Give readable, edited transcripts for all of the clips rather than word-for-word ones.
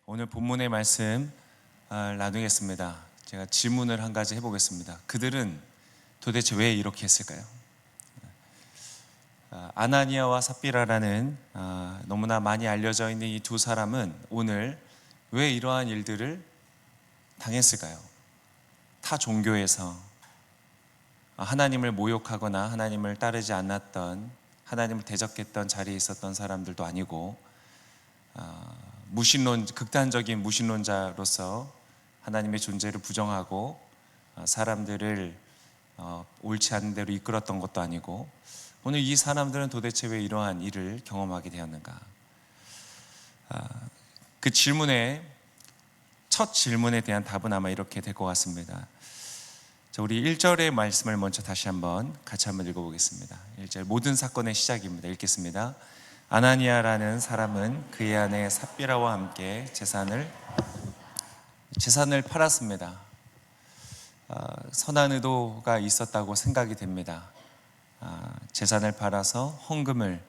오늘 본문의 말씀 나누겠습니다. 제가 질문을 한 가지 해보겠습니다. 그들은 도대체 왜 이렇게 했을까요? 아나니아와 삽비라라는 너무나 많이 알려져 있는 이 두 사람은 오늘 왜 이러한 일들을 당했을까요? 타 종교에서 하나님을 모욕하거나 하나님을 따르지 않았던, 하나님을 대적했던 자리에 있었던 사람들도 아니고 극단적인 무신론자로서 하나님의 존재를 부정하고 사람들을 옳지 않은 대로 이끌었던 것도 아니고, 오늘 이 사람들은 도대체 왜 이러한 일을 경험하게 되었는가? 그 첫 질문에 대한 답은 아마 이렇게 될 것 같습니다. 우리 1절의 말씀을 먼저 다시 같이 한번 읽어보겠습니다. 1절, 모든 사건의 시작입니다. 읽겠습니다. 아나니아라는 사람은 그의 아내 삽비라와 함께 재산을 팔았습니다. 선한 의도가 있었다고 생각이 됩니다. 재산을 팔아서 헌금을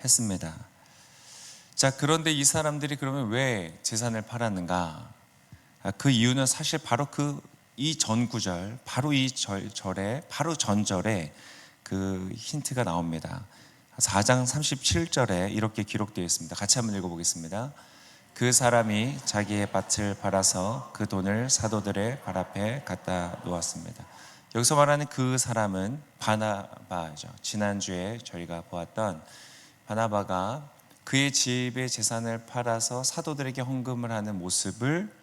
했습니다. 그런데 이 사람들이 그러면 왜 재산을 팔았는가? 그 이유는 사실 바로 이 전 구절, 바로 이 절에, 바로 전절에 그 힌트가 나옵니다. 4장 37절에 이렇게 기록되어 있습니다. 같이 한번 읽어보겠습니다. 그 사람이 자기의 밭을 팔아서 그 돈을 사도들의 발 앞에 갖다 놓았습니다. 여기서 말하는 그 사람은 바나바죠. 지난주에 저희가 보았던 바나바가 그의 집의 재산을 팔아서 사도들에게 헌금을 하는 모습을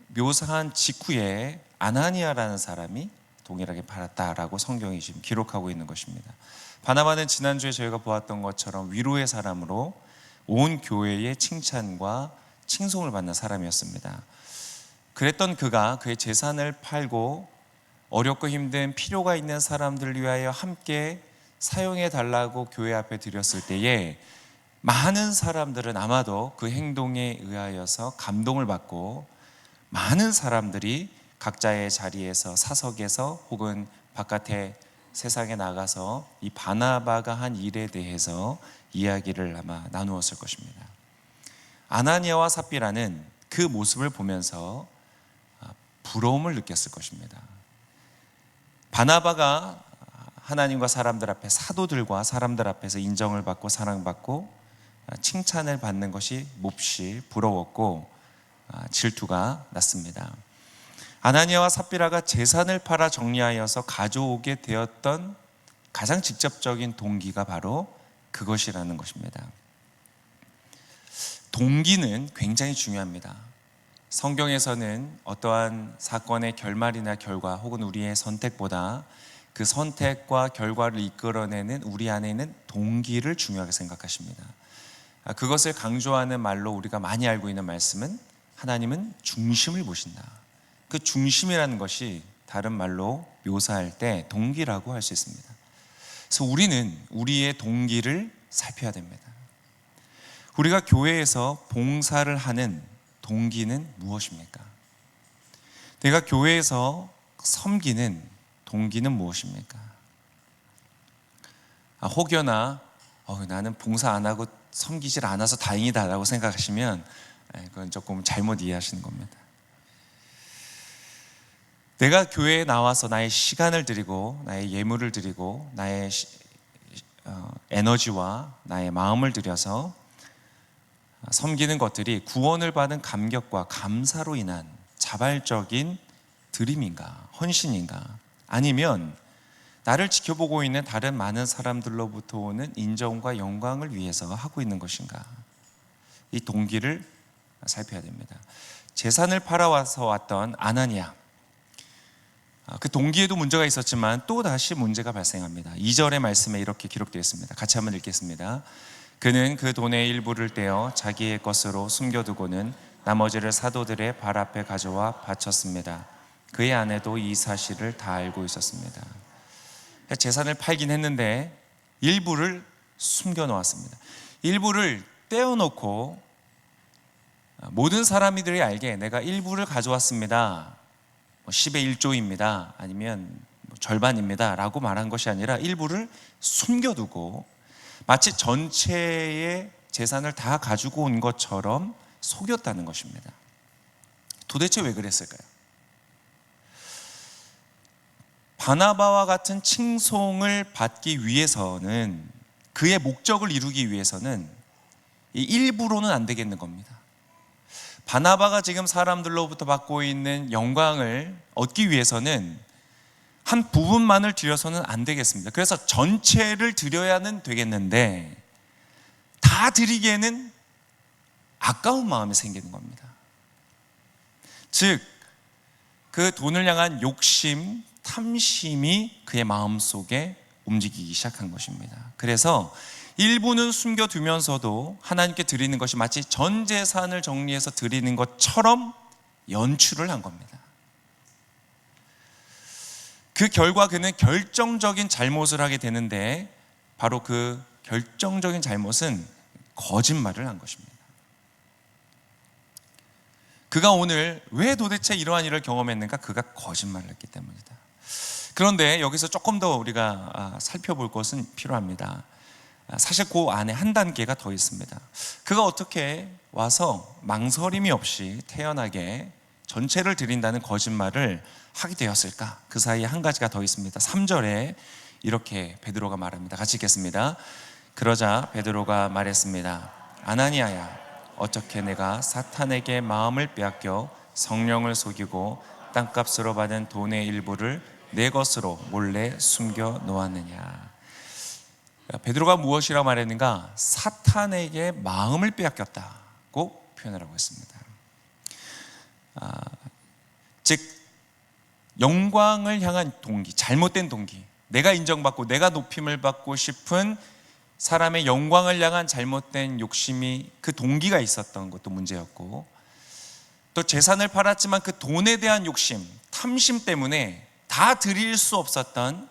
묘사한 직후에 아나니아라는 사람이 동일하게 팔았다라고 성경이 지금 기록하고 있는 것입니다. 바나바는 지난주에 저희가 보았던 것처럼 위로의 사람으로 온 교회의 칭찬과 칭송을 받는 사람이었습니다. 그랬던 그가 그의 재산을 팔고 어렵고 힘든 필요가 있는 사람들을 위하여 함께 사용해 달라고 교회 앞에 드렸을 때에 많은 사람들은 아마도 그 행동에 의하여서 감동을 받고, 많은 사람들이 각자의 자리에서, 사석에서 혹은 바깥에 세상에 나가서 이 바나바가 한 일에 대해서 이야기를 아마 나누었을 것입니다. 아나니아와 삽비라는 그 모습을 보면서 부러움을 느꼈을 것입니다. 바나바가 하나님과 사람들 앞에, 사도들과 사람들 앞에서 인정을 받고 사랑받고 칭찬을 받는 것이 몹시 부러웠고 질투가 났습니다. 아나니아와 삽비라가 재산을 팔아 정리하여서 가져오게 되었던 가장 직접적인 동기가 바로 그것이라는 것입니다. 동기는 굉장히 중요합니다. 성경에서는 어떠한 사건의 결말이나 결과 혹은 우리의 선택보다 그 선택과 결과를 이끌어내는 우리 안에 있는 동기를 중요하게 생각하십니다. 그것을 강조하는 말로 우리가 많이 알고 있는 말씀은 하나님은 중심을 보신다. 그 중심이라는 것이 다른 말로 묘사할 때 동기라고 할 수 있습니다. 그래서 우리는 우리의 동기를 살펴야 됩니다. 우리가 교회에서 봉사를 하는 동기는 무엇입니까? 내가 교회에서 섬기는 동기는 무엇입니까? 혹여나 나는 봉사 안 하고 섬기질 않아서 다행이다라고 생각하시면 그건 조금 잘못 이해하시는 겁니다. 내가 교회에 나와서 나의 시간을 드리고 나의 예물을 드리고 나의 에너지와 나의 마음을 들여서 섬기는 것들이 구원을 받은 감격과 감사로 인한 자발적인 드림인가, 헌신인가, 아니면 나를 지켜보고 있는 다른 많은 사람들로부터 오는 인정과 영광을 위해서 하고 있는 것인가? 이 동기를 살펴야 됩니다. 재산을 팔아와서 왔던 아나니아, 그 동기에도 문제가 있었지만 또 다시 문제가 발생합니다. 2절의 말씀에 이렇게 기록되어 있습니다. 같이 한번 읽겠습니다. 그는 그 돈의 일부를 떼어 자기의 것으로 숨겨두고는 나머지를 사도들의 발 앞에 가져와 바쳤습니다. 그의 아내도 이 사실을 다 알고 있었습니다. 재산을 팔긴 했는데 일부를 숨겨 놓았습니다. 일부를 떼어놓고 모든 사람들이 알게 내가 일부를 가져왔습니다, 10의 1조입니다 아니면 절반입니다 라고 말한 것이 아니라 일부를 숨겨두고 마치 전체의 재산을 다 가지고 온 것처럼 속였다는 것입니다. 도대체 왜 그랬을까요? 바나바와 같은 칭송을 받기 위해서는, 그의 목적을 이루기 위해서는 이 일부로는 안 되겠는 겁니다. 바나바가 지금 사람들로부터 받고 있는 영광을 얻기 위해서는 한 부분만을 드려서는 안 되겠습니다. 그래서 전체를 드려야는 되겠는데 다 드리기에는 아까운 마음이 생기는 겁니다. 즉, 그 돈을 향한 욕심, 탐심이 그의 마음속에 움직이기 시작한 것입니다. 그래서 일부는 숨겨두면서도 하나님께 드리는 것이 마치 전 재산을 정리해서 드리는 것처럼 연출을 한 겁니다. 그 결과 그는 결정적인 잘못을 하게 되는데, 바로 그 결정적인 잘못은 거짓말을 한 것입니다. 그가 오늘 왜 도대체 이러한 일을 경험했는가? 그가 거짓말을 했기 때문이다. 그런데 여기서 조금 더 우리가 살펴볼 것은 필요합니다. 사실 그 안에 한 단계가 더 있습니다. 그가 어떻게 와서 망설임이 없이 태연하게 전체를 드린다는 거짓말을 하게 되었을까? 그 사이에 한 가지가 더 있습니다. 3절에 이렇게 베드로가 말합니다. 같이 읽겠습니다. 그러자 베드로가 말했습니다. 아나니아야, 어떻게 내가 사탄에게 마음을 빼앗겨 성령을 속이고 땅값으로 받은 돈의 일부를 내 것으로 몰래 숨겨 놓았느냐? 베드로가 무엇이라고 말했는가? 사탄에게 마음을 빼앗겼다고 표현을 하고 있습니다. 즉, 영광을 향한 동기, 잘못된 동기, 내가 인정받고 내가 높임을 받고 싶은 사람의 영광을 향한 잘못된 욕심이, 그 동기가 있었던 것도 문제였고, 또 재산을 팔았지만 그 돈에 대한 욕심, 탐심 때문에 다 드릴 수 없었던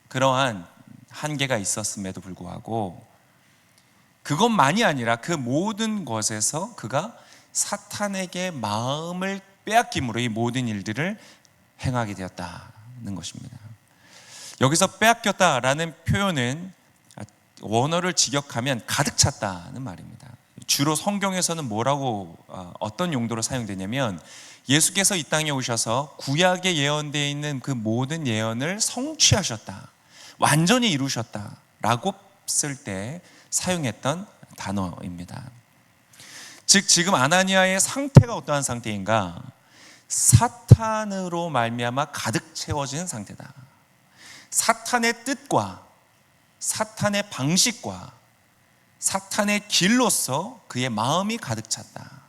그러한 한계가 있었음에도 불구하고, 그것만이 아니라 그 모든 것에서 그가 사탄에게 마음을 빼앗김으로 이 모든 일들을 행하게 되었다는 것입니다. 여기서 빼앗겼다라는 표현은 원어를 직역하면 가득 찼다는 말입니다. 주로 성경에서는 뭐라고, 어떤 용도로 사용되냐면, 예수께서 이 땅에 오셔서 구약에 예언되어 있는 그 모든 예언을 성취하셨다, 완전히 이루셨다라고 쓸 때 사용했던 단어입니다. 즉, 지금 아나니아의 상태가 어떠한 상태인가? 사탄으로 말미암아 가득 채워진 상태다. 사탄의 뜻과 사탄의 방식과 사탄의 길로서 그의 마음이 가득 찼다.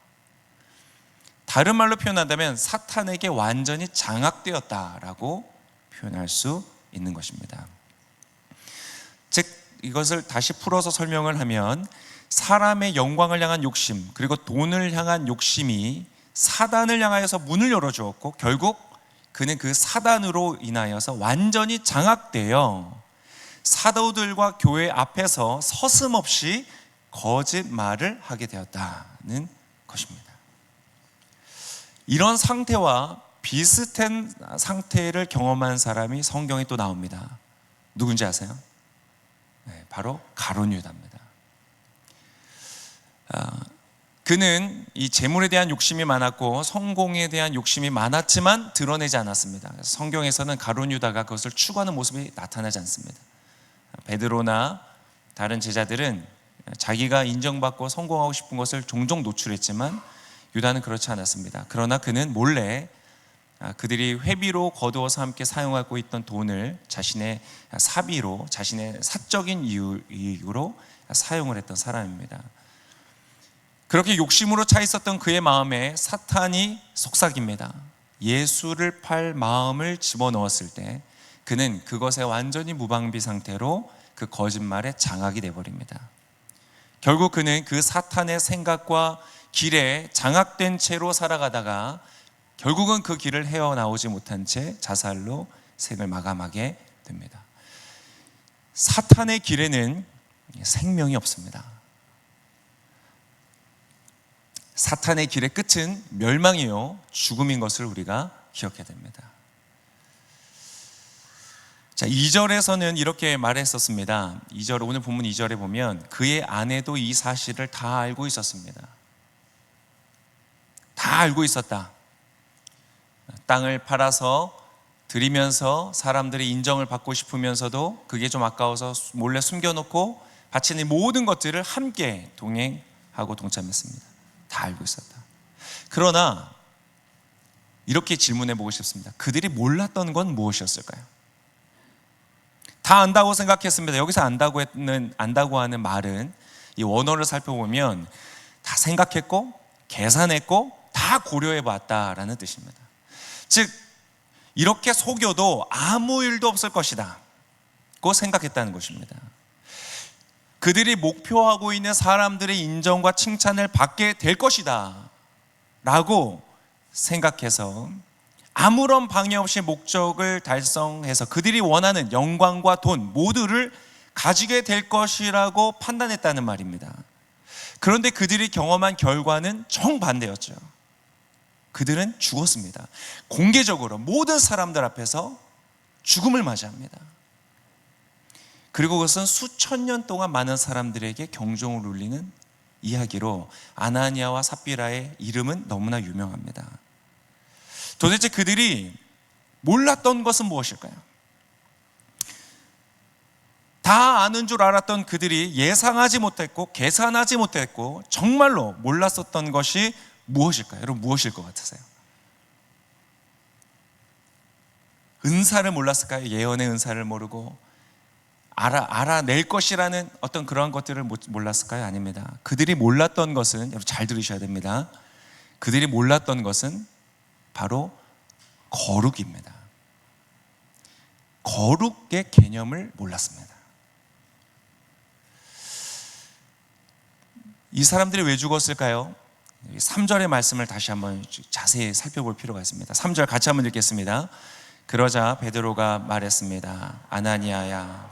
다른 말로 표현한다면 사탄에게 완전히 장악되었다라고 표현할 수 있는 것입니다. 즉, 이것을 다시 풀어서 설명을 하면, 사람의 영광을 향한 욕심, 그리고 돈을 향한 욕심이 사단을 향하여서 문을 열어주었고, 결국 그는 그 사단으로 인하여서 완전히 장악되어 사도들과 교회 앞에서 서슴없이 거짓말을 하게 되었다는 것입니다. 이런 상태와 비슷한 상태를 경험한 사람이 성경에 또 나옵니다. 누군지 아세요? 네, 바로 가룟 유다입니다. 그는 이 재물에 대한 욕심이 많았고 성공에 대한 욕심이 많았지만 드러내지 않았습니다. 성경에서는 가룟 유다가 그것을 추구하는 모습이 나타나지 않습니다. 베드로나 다른 제자들은 자기가 인정받고 성공하고 싶은 것을 종종 노출했지만 유다는 그렇지 않았습니다. 그러나 그는 몰래 그들이 회비로 거두어서 함께 사용하고 있던 돈을 자신의 사비로, 자신의 사적인 이유로 사용을 했던 사람입니다. 그렇게 욕심으로 차 있었던 그의 마음에 사탄이 속삭입니다. 예수를 팔 마음을 집어넣었을 때 그는 그것에 완전히 무방비 상태로 그 거짓말에 장악이 되어버립니다. 결국 그는 그 사탄의 생각과 길에 장악된 채로 살아가다가 결국은 그 길을 헤어나오지 못한 채 자살로 생을 마감하게 됩니다. 사탄의 길에는 생명이 없습니다. 사탄의 길의 끝은 멸망이요 죽음인 것을 우리가 기억해야 됩니다. 자, 2절에서는 이렇게 말했었습니다. 2절, 오늘 본문 2절에 보면 그의 아내도 이 사실을 다 알고 있었습니다. 다 알고 있었다. 땅을 팔아서 드리면서 사람들의 인정을 받고 싶으면서도 그게 좀 아까워서 몰래 숨겨놓고 바치는 모든 것들을 함께 동행하고 동참했습니다. 다 알고 있었다. 그러나 이렇게 질문해 보고 싶습니다. 그들이 몰랐던 건 무엇이었을까요? 다 안다고 생각했습니다. 여기서 안다고 하는 말은 이 원어를 살펴보면 다 생각했고 계산했고 다 고려해 봤다라는 뜻입니다. 즉 이렇게 속여도 아무 일도 없을 것이다 고 생각했다는 것입니다. 그들이 목표하고 있는 사람들의 인정과 칭찬을 받게 될 것이다 라고 생각해서 아무런 방해 없이 목적을 달성해서 그들이 원하는 영광과 돈 모두를 가지게 될 것이라고 판단했다는 말입니다. 그런데 그들이 경험한 결과는 정반대였죠. 그들은 죽었습니다. 공개적으로 모든 사람들 앞에서 죽음을 맞이합니다. 그리고 그것은 수천 년 동안 많은 사람들에게 경종을 울리는 이야기로 아나니아와 삽비라의 이름은 너무나 유명합니다. 도대체 그들이 몰랐던 것은 무엇일까요? 다 아는 줄 알았던 그들이 예상하지 못했고 계산하지 못했고 정말로 몰랐었던 것이 무엇일까요? 여러분 무엇일 것 같으세요? 은사를 몰랐을까요? 예언의 은사를 모르고 알아낼 것이라는 어떤 그러한 것들을 몰랐을까요? 아닙니다. 그들이 몰랐던 것은, 여러분 잘 들으셔야 됩니다. 그들이 몰랐던 것은 바로 거룩입니다. 거룩의 개념을 몰랐습니다. 이 사람들이 왜 죽었을까요? 3절의 말씀을 다시 한번 자세히 살펴볼 필요가 있습니다. 3절 같이 한번 읽겠습니다. 그러자 베드로가 말했습니다. 아나니아야,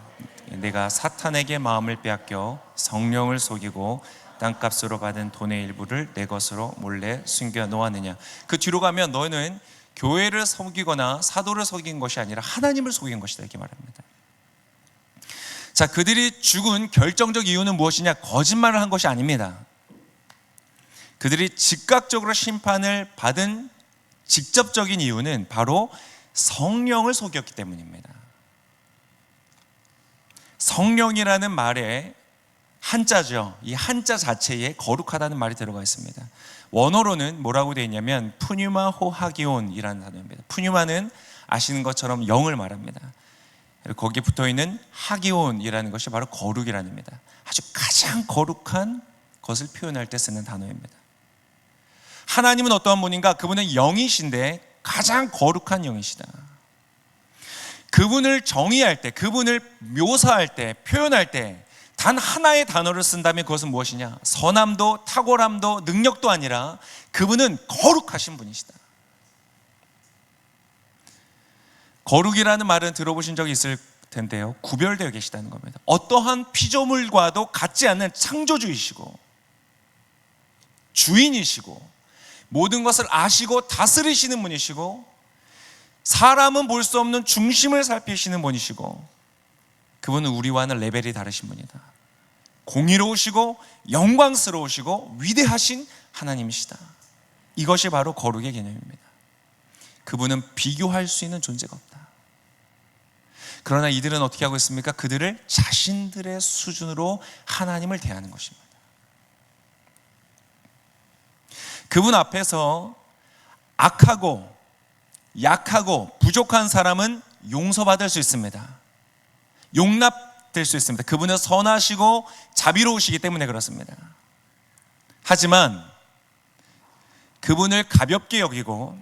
내가 사탄에게 마음을 빼앗겨 성령을 속이고 땅값으로 받은 돈의 일부를 내 것으로 몰래 숨겨 놓았느냐. 그 뒤로 가면 너희는 교회를 속이거나 사도를 속인 것이 아니라 하나님을 속인 것이다 이렇게 말합니다. 자, 그들이 죽은 결정적 이유는 무엇이냐? 거짓말을 한 것이 아닙니다. 그들이 즉각적으로 심판을 받은 직접적인 이유는 바로 성령을 속였기 때문입니다. 성령이라는 말에 한자죠. 이 한자 자체에 거룩하다는 말이 들어가 있습니다. 원어로는 뭐라고 되어 있냐면 푸뉴마 호하기온이라는 단어입니다. 푸뉴마는 아시는 것처럼 영을 말합니다. 거기에 붙어있는 하기온이라는 것이 바로 거룩이라는 겁니다. 아주 가장 거룩한 것을 표현할 때 쓰는 단어입니다. 하나님은 어떠한 분인가? 그분은 영이신데 가장 거룩한 영이시다. 그분을 정의할 때, 그분을 묘사할 때, 표현할 때 단 하나의 단어를 쓴다면 그것은 무엇이냐? 선함도 탁월함도 능력도 아니라 그분은 거룩하신 분이시다. 거룩이라는 말은 들어보신 적이 있을 텐데요, 구별되어 계시다는 겁니다. 어떠한 피조물과도 같지 않는 창조주이시고 주인이시고 모든 것을 아시고 다스리시는 분이시고 사람은 볼 수 없는 중심을 살피시는 분이시고 그분은 우리와는 레벨이 다르신 분이다. 공의로우시고 영광스러우시고 위대하신 하나님이시다. 이것이 바로 거룩의 개념입니다. 그분은 비교할 수 있는 존재가 없다. 그러나 이들은 어떻게 하고 있습니까? 그들을 자신들의 수준으로 하나님을 대하는 것입니다. 그분 앞에서 악하고 약하고 부족한 사람은 용서받을 수 있습니다. 용납될 수 있습니다. 그분은 선하시고 자비로우시기 때문에 그렇습니다. 하지만 그분을 가볍게 여기고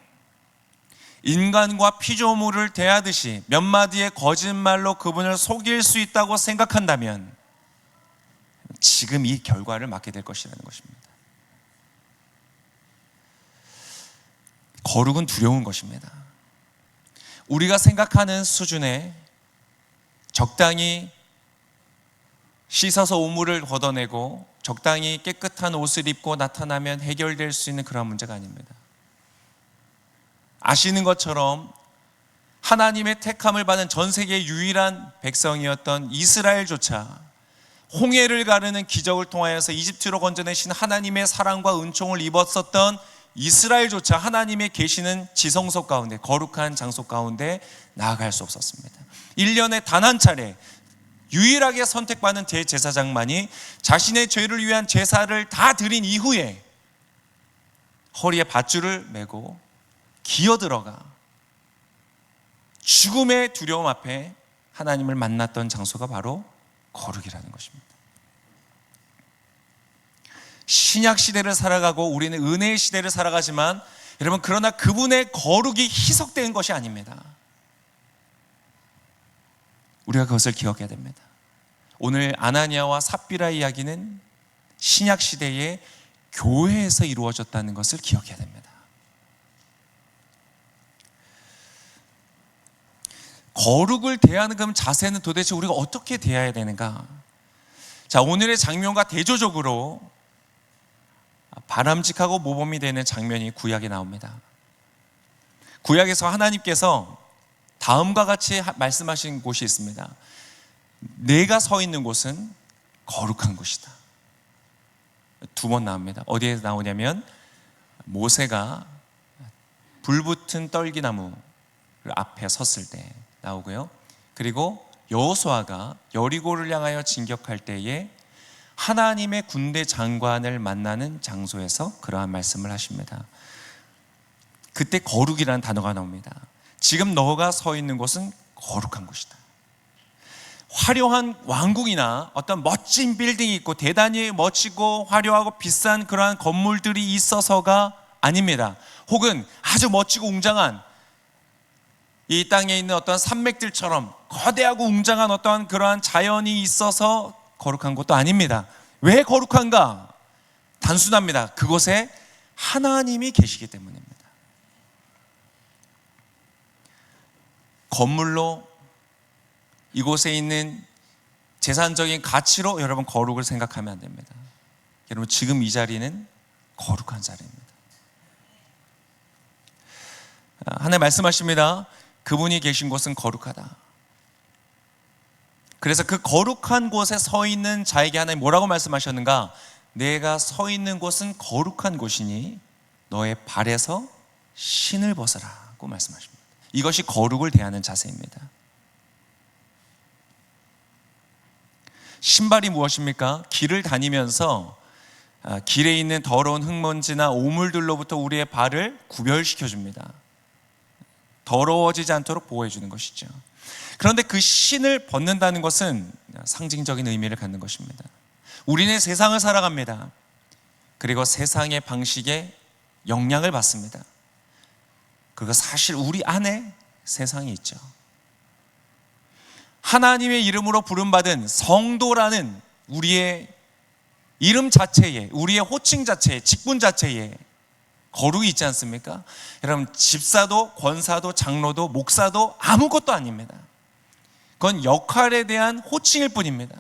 인간과 피조물을 대하듯이 몇 마디의 거짓말로 그분을 속일 수 있다고 생각한다면 지금 이 결과를 맞게 될 것이라는 것입니다. 거룩은 두려운 것입니다. 우리가 생각하는 수준에 적당히 씻어서 오물을 걷어내고 적당히 깨끗한 옷을 입고 나타나면 해결될 수 있는 그런 문제가 아닙니다. 아시는 것처럼 하나님의 택함을 받은 전 세계의 유일한 백성이었던 이스라엘조차 홍해를 가르는 기적을 통하여서 이집트로 건져내신 하나님의 사랑과 은총을 입었었던 이스라엘조차 하나님의 계시는 지성소 가운데, 거룩한 장소 가운데 나아갈 수 없었습니다. 1년에 단 한 차례 유일하게 선택받은 대제사장만이 자신의 죄를 위한 제사를 다 드린 이후에 허리에 밧줄을 메고 기어들어가 죽음의 두려움 앞에 하나님을 만났던 장소가 바로 거룩이라는 것입니다. 신약 시대를 살아가고 우리는 은혜의 시대를 살아가지만 여러분, 그러나 그분의 거룩이 희석된 것이 아닙니다. 우리가 그것을 기억해야 됩니다. 오늘 아나니아와 삽비라 이야기는 신약 시대의 교회에서 이루어졌다는 것을 기억해야 됩니다. 거룩을 대하는 그럼 자세는 도대체 우리가 어떻게 대해야 되는가? 자, 오늘의 장면과 대조적으로 바람직하고 모범이 되는 장면이 구약에 나옵니다. 구약에서 하나님께서 다음과 같이 말씀하신 곳이 있습니다. 내가 서 있는 곳은 거룩한 곳이다. 두 번 나옵니다. 어디에 나오냐면 모세가 불붙은 떨기나무 앞에 섰을 때 나오고요. 그리고 여호수아가 여리고를 향하여 진격할 때에 하나님의 군대 장관을 만나는 장소에서 그러한 말씀을 하십니다. 그때 거룩이라는 단어가 나옵니다. 지금 너가 서 있는 곳은 거룩한 곳이다. 화려한 왕궁이나 어떤 멋진 빌딩이 있고 대단히 멋지고 화려하고 비싼 그러한 건물들이 있어서가 아닙니다. 혹은 아주 멋지고 웅장한 이 땅에 있는 어떤 산맥들처럼 거대하고 웅장한 어떠한 그러한 자연이 있어서 거룩한 것도 아닙니다. 왜 거룩한가? 단순합니다. 그곳에 하나님이 계시기 때문입니다. 건물로, 이곳에 있는 재산적인 가치로 여러분 거룩을 생각하면 안 됩니다. 여러분, 지금 이 자리는 거룩한 자리입니다. 하나님 말씀하십니다. 그분이 계신 곳은 거룩하다. 그래서 그 거룩한 곳에 서 있는 자에게 하나님 뭐라고 말씀하셨는가? 내가 서 있는 곳은 거룩한 곳이니 너의 발에서 신을 벗어라고 말씀하십니다. 이것이 거룩을 대하는 자세입니다. 신발이 무엇입니까? 길을 다니면서 길에 있는 더러운 흙먼지나 오물들로부터 우리의 발을 구별시켜 줍니다. 더러워지지 않도록 보호해 주는 것이죠. 그런데 그 신을 벗는다는 것은 상징적인 의미를 갖는 것입니다. 우리는 세상을 살아갑니다. 그리고 세상의 방식에 영향을 받습니다. 그리고 사실 우리 안에 세상이 있죠. 하나님의 이름으로 부름받은 성도라는 우리의 이름 자체에, 우리의 호칭 자체에, 직분 자체에 거룩이 있지 않습니까? 여러분, 집사도 권사도 장로도 목사도 아무것도 아닙니다. 그건 역할에 대한 호칭일 뿐입니다.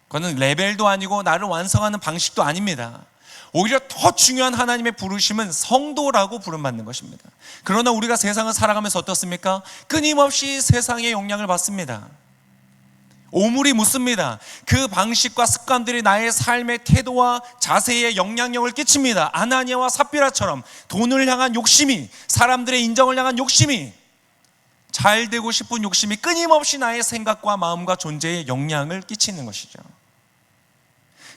그건 레벨도 아니고 나를 완성하는 방식도 아닙니다. 오히려 더 중요한 하나님의 부르심은 성도라고 부름받는 것입니다. 그러나 우리가 세상을 살아가면서 어떻습니까? 끊임없이 세상의 영향을 받습니다. 오물이 묻습니다. 그 방식과 습관들이 나의 삶의 태도와 자세에 영향력을 끼칩니다. 아나니아와 삽비라처럼 돈을 향한 욕심이, 사람들의 인정을 향한 욕심이, 잘 되고 싶은 욕심이 끊임없이 나의 생각과 마음과 존재에 영향을 끼치는 것이죠.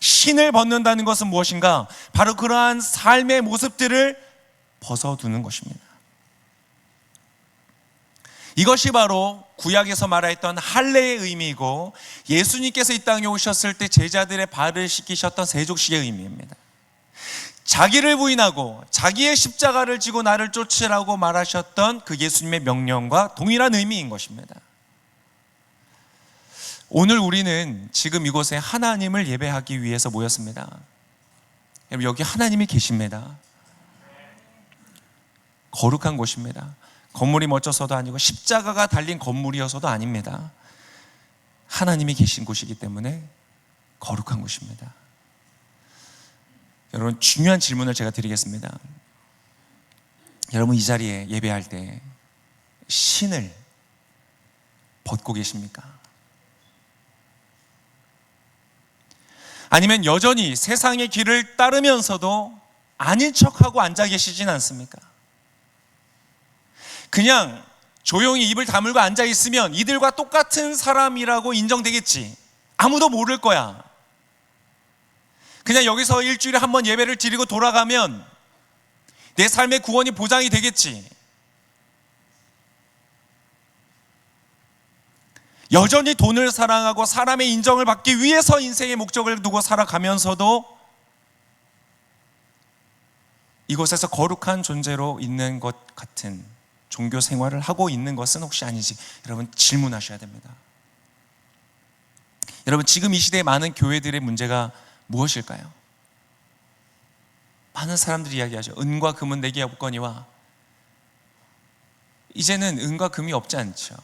신을 벗는다는 것은 무엇인가? 바로 그러한 삶의 모습들을 벗어두는 것입니다. 이것이 바로 구약에서 말했던 할례의 의미이고 예수님께서 이 땅에 오셨을 때 제자들의 발을 씻기셨던 세족식의 의미입니다. 자기를 부인하고 자기의 십자가를 지고 나를 쫓으라고 말하셨던 그 예수님의 명령과 동일한 의미인 것입니다. 오늘 우리는 지금 이곳에 하나님을 예배하기 위해서 모였습니다. 여기 하나님이 계십니다. 거룩한 곳입니다. 건물이 멋져서도 아니고 십자가가 달린 건물이어서도 아닙니다. 하나님이 계신 곳이기 때문에 거룩한 곳입니다. 여러분, 중요한 질문을 제가 드리겠습니다. 여러분, 이 자리에 예배할 때 신을 벗고 계십니까? 아니면 여전히 세상의 길을 따르면서도 아닌 척하고 앉아 계시진 않습니까? 그냥 조용히 입을 다물고 앉아 있으면 이들과 똑같은 사람이라고 인정되겠지. 아무도 모를 거야. 그냥 여기서 일주일에 한 번 예배를 드리고 돌아가면 내 삶의 구원이 보장이 되겠지. 여전히 돈을 사랑하고 사람의 인정을 받기 위해서 인생의 목적을 두고 살아가면서도 이곳에서 거룩한 존재로 있는 것 같은 종교 생활을 하고 있는 것은 혹시 아니지? 여러분 질문하셔야 됩니다. 여러분 지금 이 시대의 많은 교회들의 문제가 무엇일까요? 많은 사람들이 이야기하죠. 은과 금은 내게 없거니와. 이제는 은과 금이 없지 않죠.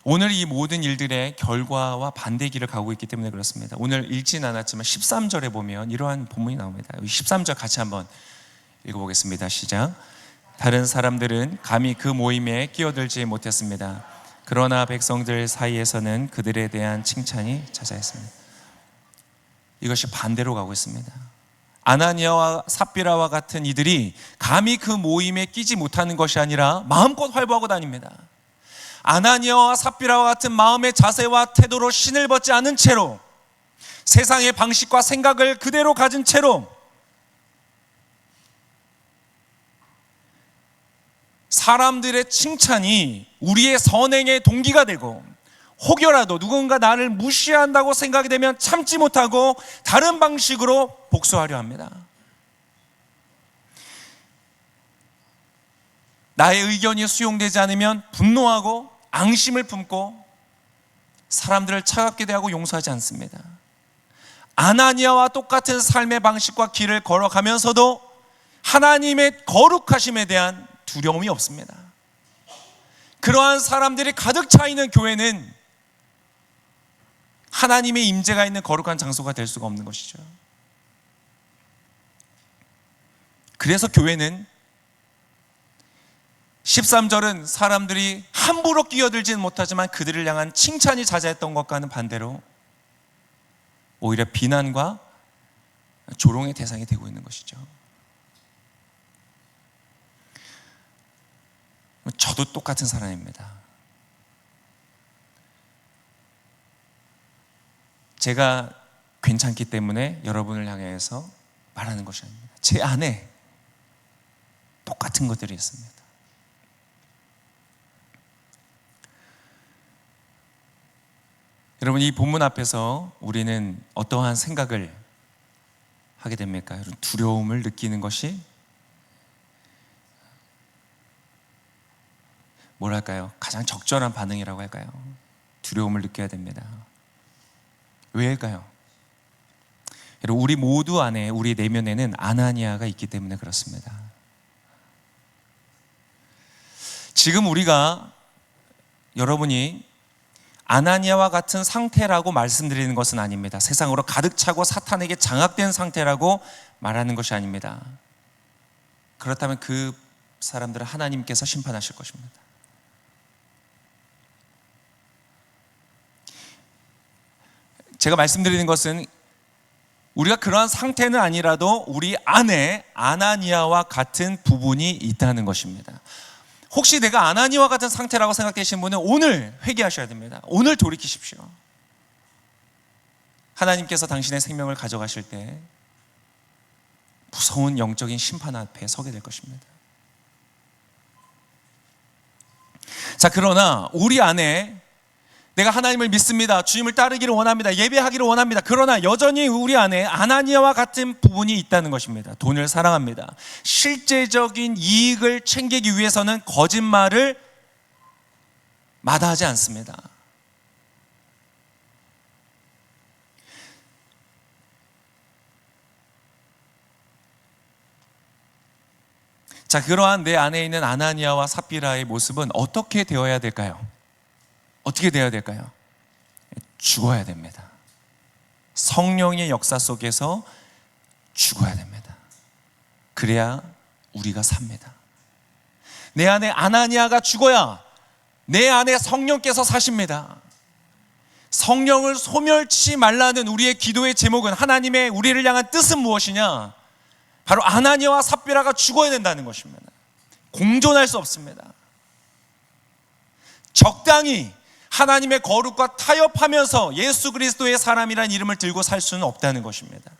오늘 이 모든 일들의 결과와 반대 길을 가고 있기 때문에 그렇습니다. 오늘 읽진 않았지만 13절에 보면 이러한 본문이 나옵니다. 13절 같이 한번 읽어보겠습니다. 시작. 다른 사람들은 감히 그 모임에 끼어들지 못했습니다. 그러나 백성들 사이에서는 그들에 대한 칭찬이 자자했습니다. 이것이 반대로 가고 있습니다. 아나니아와 삽비라와 같은 이들이 감히 그 모임에 끼지 못하는 것이 아니라 마음껏 활보하고 다닙니다. 아나니아와 삽비라와 같은 마음의 자세와 태도로 신을 벗지 않은 채로 세상의 방식과 생각을 그대로 가진 채로 사람들의 칭찬이 우리의 선행의 동기가 되고 혹여라도 누군가 나를 무시한다고 생각이 되면 참지 못하고 다른 방식으로 복수하려 합니다. 나의 의견이 수용되지 않으면 분노하고 앙심을 품고 사람들을 차갑게 대하고 용서하지 않습니다. 아나니아와 똑같은 삶의 방식과 길을 걸어가면서도 하나님의 거룩하심에 대한 두려움이 없습니다. 그러한 사람들이 가득 차 있는 교회는 하나님의 임재가 있는 거룩한 장소가 될 수가 없는 것이죠. 그래서 교회는 13절은 사람들이 함부로 끼어들지는 못하지만 그들을 향한 칭찬이 자자했던 것과는 반대로 오히려 비난과 조롱의 대상이 되고 있는 것이죠. 저도 똑같은 사람입니다. 제가 괜찮기 때문에 여러분을 향해서 말하는 것이 아닙니다. 제 안에 똑같은 것들이 있습니다. 여러분 이 본문 앞에서 우리는 어떠한 생각을 하게 됩니까? 여러분 두려움을 느끼는 것이 뭐랄까요? 가장 적절한 반응이라고 할까요? 두려움을 느껴야 됩니다. 왜일까요? 여러분 우리 모두 안에 우리 내면에는 아나니아가 있기 때문에 그렇습니다. 지금 우리가 여러분이 아나니아와 같은 상태라고 말씀드리는 것은 아닙니다. 세상으로 가득 차고 사탄에게 장악된 상태라고 말하는 것이 아닙니다. 그렇다면 그 사람들은 하나님께서 심판하실 것입니다. 제가 말씀드리는 것은 우리가 그러한 상태는 아니라도 우리 안에 아나니아와 같은 부분이 있다는 것입니다. 혹시 내가 아나니아와 같은 상태라고 생각되시는 분은 오늘 회개하셔야 됩니다. 오늘 돌이키십시오. 하나님께서 당신의 생명을 가져가실 때 무서운 영적인 심판 앞에 서게 될 것입니다. 자, 그러나 우리 안에 내가 하나님을 믿습니다. 주님을 따르기를 원합니다. 예배하기를 원합니다. 그러나 여전히 우리 안에 아나니아와 같은 부분이 있다는 것입니다. 돈을 사랑합니다. 실제적인 이익을 챙기기 위해서는 거짓말을 마다하지 않습니다. 자, 그러한 내 안에 있는 아나니아와 삽비라의 모습은 어떻게 되어야 될까요? 어떻게 되어야 될까요? 죽어야 됩니다. 성령의 역사 속에서 죽어야 됩니다. 그래야 우리가 삽니다. 내 안에 아나니아가 죽어야 내 안에 성령께서 사십니다. 성령을 소멸치 말라는 우리의 기도의 제목은, 하나님의 우리를 향한 뜻은 무엇이냐? 바로 아나니아와 삽비라가 죽어야 된다는 것입니다. 공존할 수 없습니다. 적당히 하나님의 거룩과 타협하면서 예수 그리스도의 사람이라는 이름을 들고 살 수는 없다는 것입니다.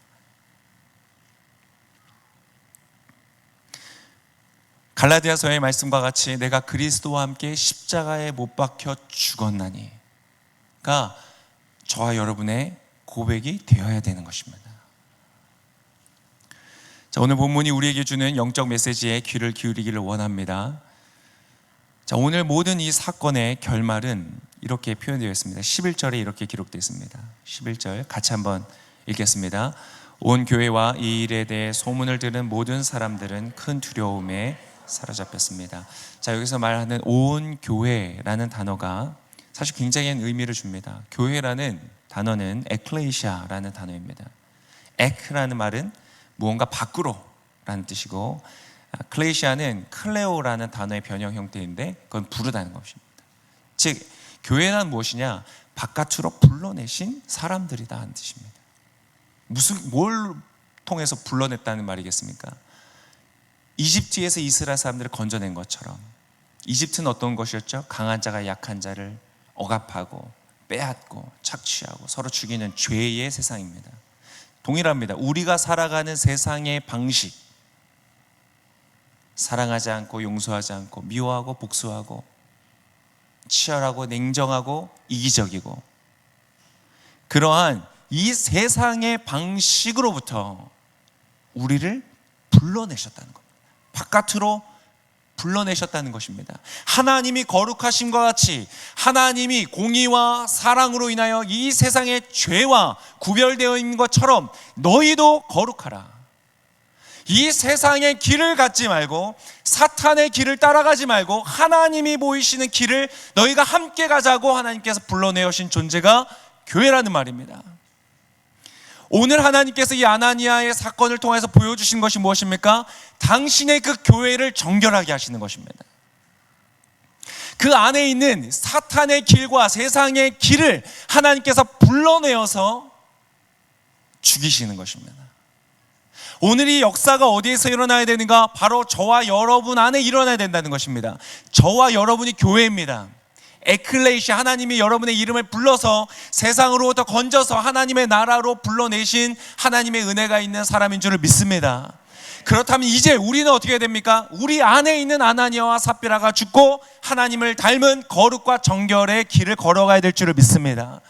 갈라디아서의 말씀과 같이 내가 그리스도와 함께 십자가에 못 박혀 죽었나니가 저와 여러분의 고백이 되어야 되는 것입니다. 자, 오늘 본문이 우리에게 주는 영적 메시지에 귀를 기울이기를 원합니다. 자, 오늘 모든 이 사건의 결말은 이렇게 표현되어 있습니다. 11절에 이렇게 기록되어 있습니다. 11절 같이 한번 읽겠습니다. 온 교회와 이 일에 대해 소문을 들은 모든 사람들은 큰 두려움에 사로잡혔습니다. 자, 여기서 말하는 온 교회라는 단어가 사실 굉장히 의미를 줍니다. 교회라는 단어는 에클레시아라는 단어입니다. 에크라는 말은 무언가 밖으로 라는 뜻이고, 클레시아는 클레오라는 단어의 변형 형태인데 그건 부르다는 것입니다. 즉 교회란 무엇이냐? 바깥으로 불러내신 사람들이다 하는 뜻입니다. 뭘 통해서 불러냈다는 말이겠습니까? 이집트에서 이스라엘 사람들을 건져낸 것처럼, 이집트는 어떤 것이었죠? 강한 자가 약한 자를 억압하고 빼앗고 착취하고 서로 죽이는 죄의 세상입니다. 동일합니다. 우리가 살아가는 세상의 방식, 사랑하지 않고 용서하지 않고 미워하고 복수하고 치열하고 냉정하고 이기적이고, 그러한 이 세상의 방식으로부터 우리를 불러내셨다는 겁니다. 바깥으로 불러내셨다는 것입니다. 하나님이 거룩하심과 같이 하나님이 공의와 사랑으로 인하여 이 세상의 죄와 구별되어 있는 것처럼 너희도 거룩하라. 이 세상의 길을 갖지 말고 사탄의 길을 따라가지 말고 하나님이 보이시는 길을 너희가 함께 가자고 하나님께서 불러내신 존재가 교회라는 말입니다. 오늘 하나님께서 이 아나니아의 사건을 통해서 보여주신 것이 무엇입니까? 당신의 그 교회를 정결하게 하시는 것입니다. 그 안에 있는 사탄의 길과 세상의 길을 하나님께서 불러내어서 죽이시는 것입니다. 오늘 이 역사가 어디에서 일어나야 되는가? 바로 저와 여러분 안에 일어나야 된다는 것입니다. 저와 여러분이 교회입니다. 에클레시아, 하나님이 여러분의 이름을 불러서 세상으로부터 건져서 하나님의 나라로 불러내신 하나님의 은혜가 있는 사람인 줄을 믿습니다. 그렇다면 이제 우리는 어떻게 해야 됩니까? 우리 안에 있는 아나니아와 삽비라가 죽고 하나님을 닮은 거룩과 정결의 길을 걸어가야 될 줄을 믿습니다.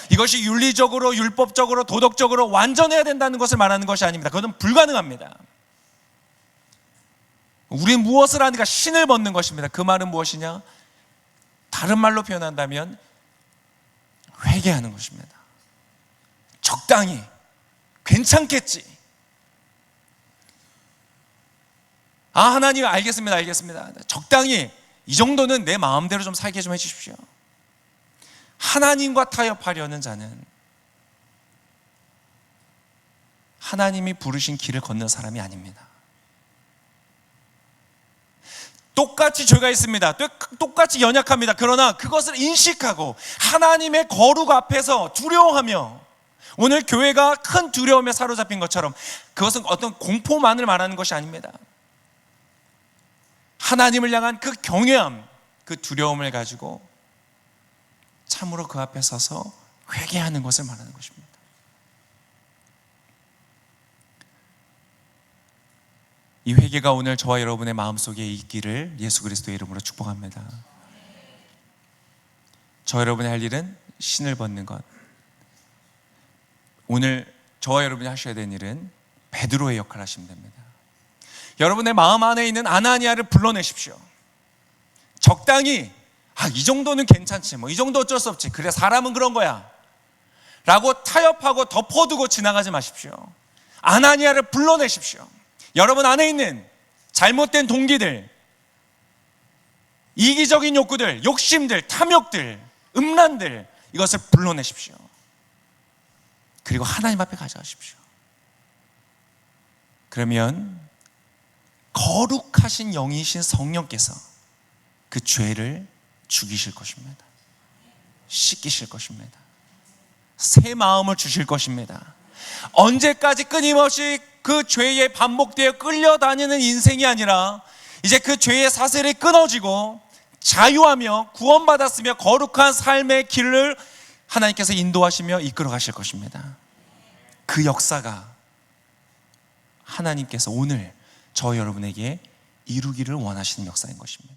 이것이 윤리적으로, 율법적으로, 도덕적으로 완전해야 된다는 것을 말하는 것이 아닙니다. 그것은 불가능합니다. 우리는 무엇을 하는가? 신을 벗는 것입니다. 그 말은 무엇이냐? 다른 말로 표현한다면 회개하는 것입니다. 적당히, 괜찮겠지. 하나님 알겠습니다. 적당히 이 정도는 내 마음대로 좀 살게 좀 해주십시오. 하나님과 타협하려는 자는 하나님이 부르신 길을 걷는 사람이 아닙니다. 똑같이 죄가 있습니다. 똑같이 연약합니다. 그러나 그것을 인식하고 하나님의 거룩 앞에서 두려워하며, 오늘 교회가 큰 두려움에 사로잡힌 것처럼 그것은 어떤 공포만을 말하는 것이 아닙니다. 하나님을 향한 그 경외함, 그 두려움을 가지고 참으로 그 앞에 서서 회개하는 것을 말하는 것입니다. 이 회개가 오늘 저와 여러분의 마음속에 있기를 예수 그리스도의 이름으로 축복합니다. 저 여러분이 할 일은 신을 벗는 것. 오늘 저와 여러분이 하셔야 되는 일은 베드로의 역할을 하시면 됩니다. 여러분의 마음 안에 있는 아나니아를 불러내십시오. 적당히 이 정도는 괜찮지, 이 정도 어쩔 수 없지, 그래 사람은 그런 거야 라고 타협하고 덮어두고 지나가지 마십시오. 아나니아를 불러내십시오. 여러분 안에 있는 잘못된 동기들, 이기적인 욕구들, 욕심들, 탐욕들, 음란들, 이것을 불러내십시오. 그리고 하나님 앞에 가져가십시오. 그러면 거룩하신 영이신 성령께서 그 죄를 죽이실 것입니다. 씻기실 것입니다. 새 마음을 주실 것입니다. 언제까지 끊임없이 그 죄에 반복되어 끌려다니는 인생이 아니라 이제 그 죄의 사슬이 끊어지고 자유하며 구원받았으며 거룩한 삶의 길을 하나님께서 인도하시며 이끌어 가실 것입니다. 그 역사가 하나님께서 오늘 저 여러분에게 이루기를 원하시는 역사인 것입니다.